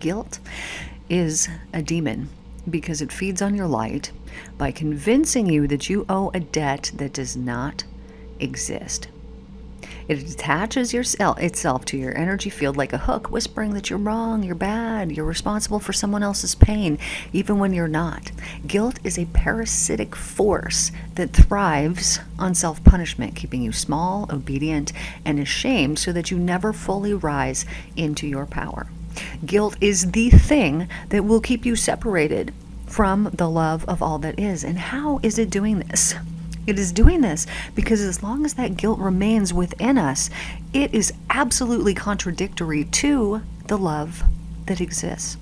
Guilt is a demon because it feeds on your light by convincing you that you owe a debt that does not exist. It attaches itself to your energy field like a hook, whispering that you're wrong, you're bad, you're responsible for someone else's pain, even when you're not. Guilt is a parasitic force that thrives on self-punishment, keeping you small, obedient, and ashamed so that you never fully rise into your power. Guilt is the thing that will keep you separated from the love of all that is. And how is it doing this? It is doing this because as long as that guilt remains within us, it is absolutely contradictory to the love that exists.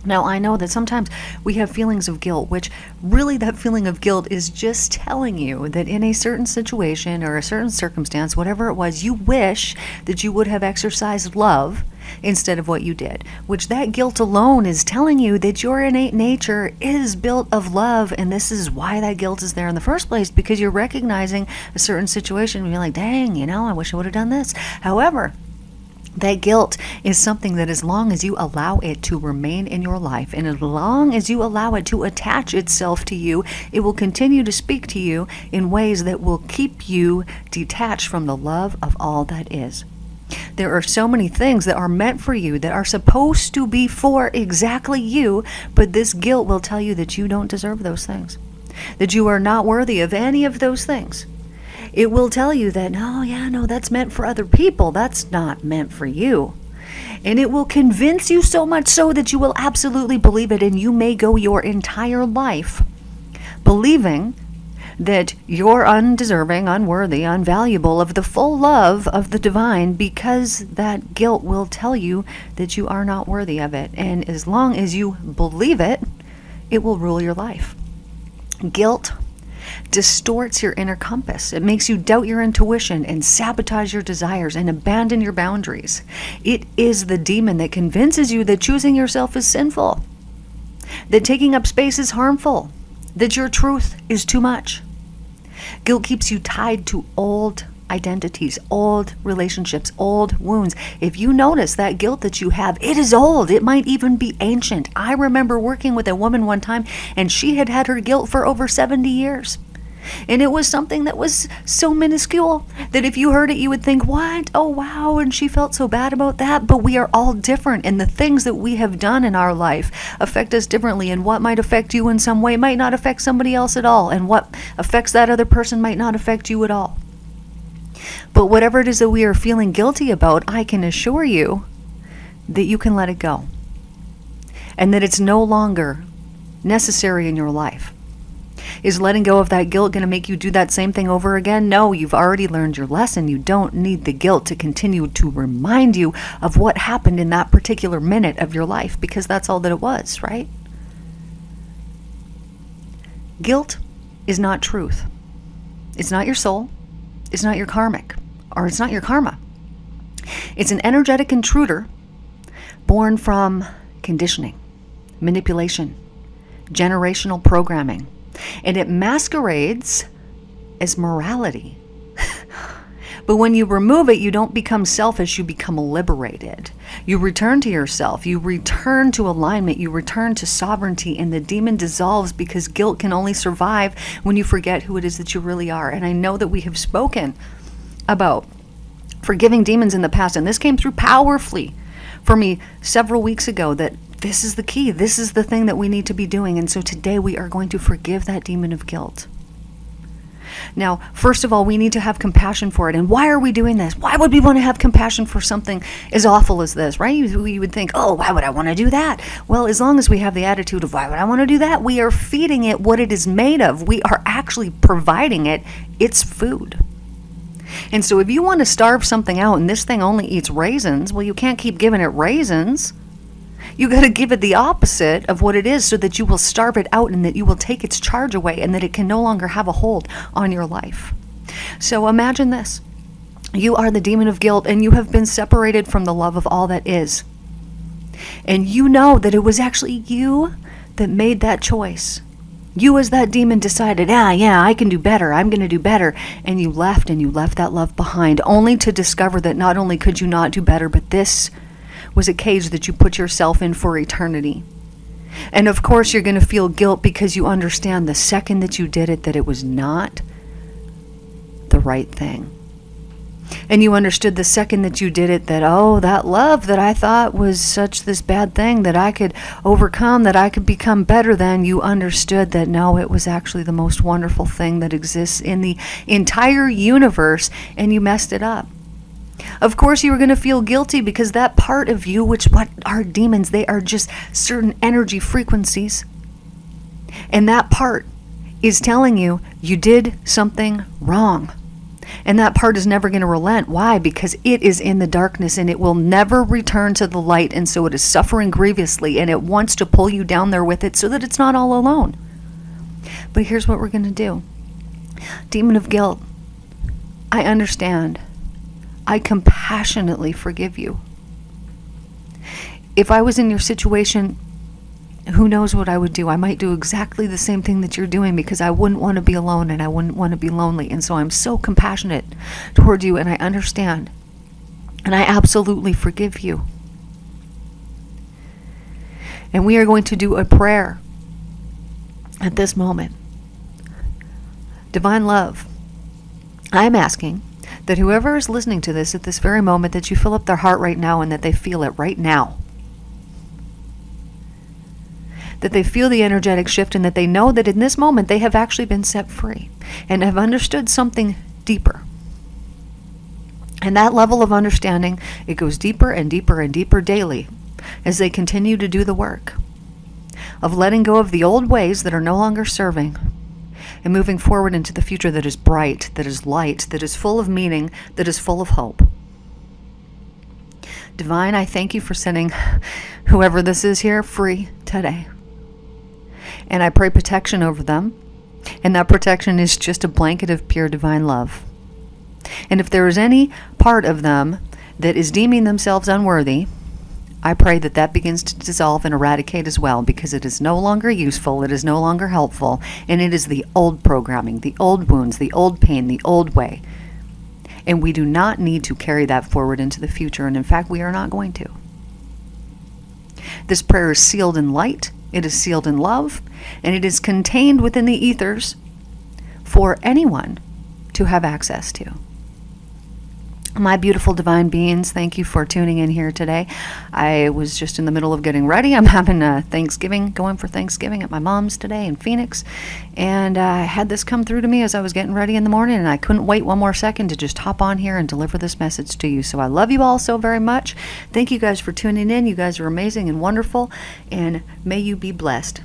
Now, I know that sometimes we have feelings of guilt, which really that feeling of guilt is just telling you that in a certain situation or a certain circumstance, whatever it was, you wish that you would have exercised love instead of what you did, which that guilt alone is telling you that your innate nature is built of love. And this is why that guilt is there in the first place, because you're recognizing a certain situation and you're like, dang, I wish I would have done this. However, that guilt is something that as long as you allow it to remain in your life and as long as you allow it to attach itself to you, it will continue to speak to you in ways that will keep you detached from the love of all that is. There are so many things that are meant for you, that are supposed to be for exactly you, but this guilt will tell you that you don't deserve those things, that you are not worthy of any of those things. It will tell you that, no, that's meant for other people. That's not meant for you. And it will convince you so much so that you will absolutely believe it. And you may go your entire life believing that you're undeserving, unworthy, unvaluable of the full love of the divine, because that guilt will tell you that you are not worthy of it. And as long as you believe it, it will rule your life. Guilt distorts your inner compass. It makes you doubt your intuition and sabotage your desires and abandon your boundaries. It is the demon that convinces you that choosing yourself is sinful, that taking up space is harmful, that your truth is too much. Guilt keeps you tied to old identities, old relationships, old wounds. If you notice that guilt that you have, it is old. It might even be ancient. I remember working with a woman one time, and she had had her guilt for over 70 years. And it was something that was so minuscule that if you heard it, you would think, what? Oh, wow. And she felt so bad about that. But we are all different. And the things that we have done in our life affect us differently. And what might affect you in some way might not affect somebody else at all. And what affects that other person might not affect you at all. But whatever it is that we are feeling guilty about, I can assure you that you can let it go. And that it's no longer necessary in your life. Is letting go of that guilt going to make you do that same thing over again? No, you've already learned your lesson. You don't need the guilt to continue to remind you of what happened in that particular minute of your life, because that's all that it was, right? Guilt is not truth. It's not your soul. It's not your karmic, or it's not your karma. It's an energetic intruder born from conditioning, manipulation, generational programming. And it masquerades as morality. But when you remove it, you don't become selfish, you become liberated. You return to yourself, you return to alignment, you return to sovereignty, and the demon dissolves, because guilt can only survive when you forget who it is that you really are. And I know that we have spoken about forgiving demons in the past, and this came through powerfully for me several weeks ago, that this is the key. This is the thing that we need to be doing. And so today we are going to forgive that demon of guilt. Now, first of all, we need to have compassion for it. And why are we doing this? Why would we want to have compassion for something as awful as this, right? You would think, oh, why would I want to do that? Well, as long as we have the attitude of why would I want to do that, we are feeding it what it is made of. We are actually providing it its food. And so if you want to starve something out and this thing only eats raisins, well, you can't keep giving it raisins. You got to give it the opposite of what it is, so that you will starve it out and that you will take its charge away and that it can no longer have a hold on your life. So imagine this. You are the demon of guilt, and you have been separated from the love of all that is. And you know that it was actually you that made that choice. You as that demon decided, I can do better. I'm going to do better. And you left that love behind, only to discover that not only could you not do better, but this was a cage that you put yourself in for eternity. And of course, you're going to feel guilt because you understand the second that you did it that it was not the right thing. And you understood the second that you did it that, oh, that love that I thought was such this bad thing that I could overcome, that I could become better than, you understood that no, it was actually the most wonderful thing that exists in the entire universe, and you messed it up. Of course, you were going to feel guilty because that part of you, which what are demons? They are just certain energy frequencies. And that part is telling you you did something wrong. And that part is never going to relent. Why? Because it is in the darkness and it will never return to the light. And so it is suffering grievously and it wants to pull you down there with it so that it's not all alone. But here's what we're going to do. Demon of guilt, I understand. I compassionately forgive you. If I was in your situation, who knows what I would do? I might do exactly the same thing that you're doing because I wouldn't want to be alone and I wouldn't want to be lonely. And so I'm so compassionate toward you and I understand. And I absolutely forgive you. And we are going to do a prayer at this moment. Divine love, I'm asking that whoever is listening to this at this very moment, that you fill up their heart right now and that they feel it right now. That they feel the energetic shift and that they know that in this moment they have actually been set free and have understood something deeper. And that level of understanding, it goes deeper and deeper and deeper daily as they continue to do the work of letting go of the old ways that are no longer serving and moving forward into the future that is bright, that is light, that is full of meaning, that is full of hope. Divine, I thank you for setting whoever this is here free today. And I pray protection over them. And that protection is just a blanket of pure divine love. And if there is any part of them that is deeming themselves unworthy, I pray that that begins to dissolve and eradicate as well, because it is no longer useful, it is no longer helpful, and it is the old programming, the old wounds, the old pain, the old way. And we do not need to carry that forward into the future, and in fact, we are not going to. This prayer is sealed in light, it is sealed in love, and it is contained within the ethers for anyone to have access to. My beautiful divine beings, thank you for tuning in here today. I was just in the middle of getting ready. I'm having a Thanksgiving, going for Thanksgiving at my mom's today in Phoenix. And I had this come through to me as I was getting ready in the morning, and I couldn't wait one more second to just hop on here and deliver this message to you. So I love you all so very much. Thank you guys for tuning in. You guys are amazing and wonderful, and may you be blessed.